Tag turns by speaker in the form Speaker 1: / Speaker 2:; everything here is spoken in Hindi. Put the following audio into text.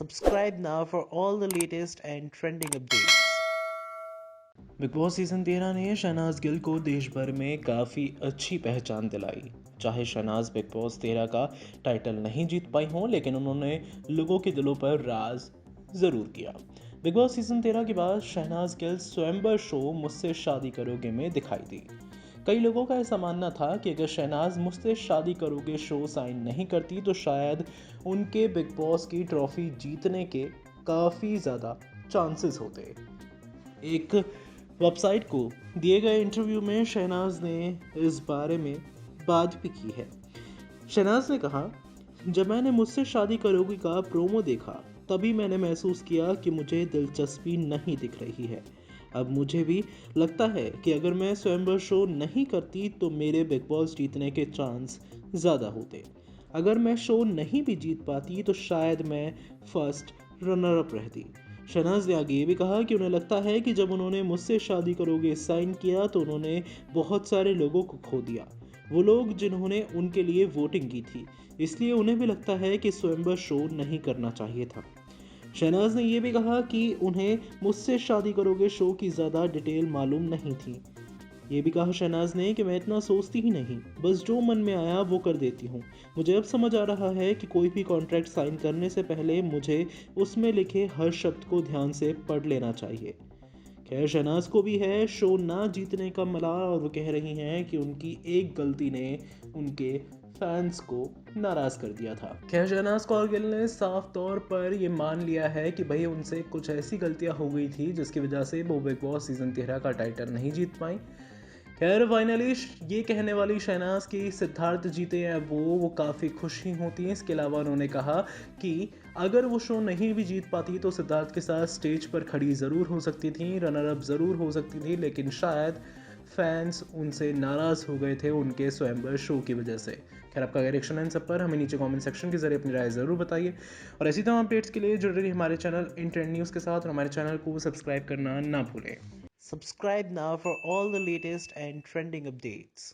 Speaker 1: Subscribe now for all the latest and trending updates. Big boss season 13 ने शहनाज गिल को देश भर में काफ़ी अच्छी पहचान दिलाई। चाहे शहनाज बिग बॉस 13 का टाइटल नहीं जीत पाई हों, लेकिन उन्होंने लोगों के दिलों पर राज ज़रूर किया। बिग बॉस सीजन 13 के बाद शहनाज गिल स्वयंवर शो मुझसे शादी करोगे में दिखाई दी। कई लोगों का ऐसा मानना था कि अगर शहनाज मुझसे शादी करोगे शो साइन नहीं करती तो शायद उनके बिग बॉस की ट्रॉफी जीतने के काफ़ी ज़्यादा चांसेस होते। एक वेबसाइट को दिए गए इंटरव्यू में शहनाज ने इस बारे में बात भी की है। शहनाज ने कहा, जब मैंने मुझसे शादी करोगी का प्रोमो देखा तभी मैंने महसूस किया कि मुझे दिलचस्पी नहीं दिख रही है। अब मुझे भी लगता है कि अगर मैं स्वयंवर शो नहीं करती तो मेरे बिग बॉस जीतने के चांस ज़्यादा होते। अगर मैं शो नहीं भी जीत पाती तो शायद मैं फर्स्ट रनर अप रहती। शहनाज ने आगे ये भी कहा कि उन्हें लगता है कि जब उन्होंने मुझसे शादी करोगे साइन किया तो उन्होंने बहुत सारे लोगों को खो दिया, वो लोग जिन्होंने उनके लिए वोटिंग की थी, इसलिए उन्हें भी लगता है कि स्वयंवर शो नहीं करना चाहिए था। शहनाज ने यह भी कहा कि उन्हें मुझसे शादी करोगे शो की ज़्यादा डिटेल मालूम नहीं थी। ये भी कहा शहनाज ने कि मैं इतना सोचती ही नहीं, बस जो मन में आया वो कर देती हूँ। मुझे अब समझ आ रहा है कि कोई भी कॉन्ट्रैक्ट साइन करने से पहले मुझे उसमें लिखे हर शब्द को ध्यान से पढ़ लेना चाहिए। खैर, शहनाज को भी है शो ना जीतने का मलाल और वो कह रही हैं कि उनकी एक गलती ने उनके फैंस को नाराज कर दिया था। खैर, शहनाज कौर गिल ने साफ तौर पर ये मान लिया है कि भाई उनसे कुछ ऐसी गलतियां हो गई थी जिसकी वजह से वो बिग बॉस सीजन 13 का टाइटल नहीं जीत पाई। खैर, फाइनली ये कहने वाली शहनाज की सिद्धार्थ जीते हैं वो काफ़ी खुश ही होती हैं। इसके अलावा उन्होंने कहा कि अगर वो शो नहीं भी जीत पाती तो सिद्धार्थ के साथ स्टेज पर खड़ी ज़रूर हो सकती थी, रनर अप ज़रूर हो सकती थी, लेकिन शायद फैंस उनसे नाराज़ हो गए थे उनके स्वयंवर शो की वजह से। खैर, आपका रिएक्शन है इन सब पर हमें नीचे कमेंट सेक्शन के जरिए अपनी राय ज़रूर बताइए और ऐसी तमाम अपडेट्स के लिए जुड़े रहिए हमारे चैनल इन ट्रेंड न्यूज़ के साथ और हमारे चैनल को सब्सक्राइब करना ना भूलें। Subscribe now for all the latest and trending updates.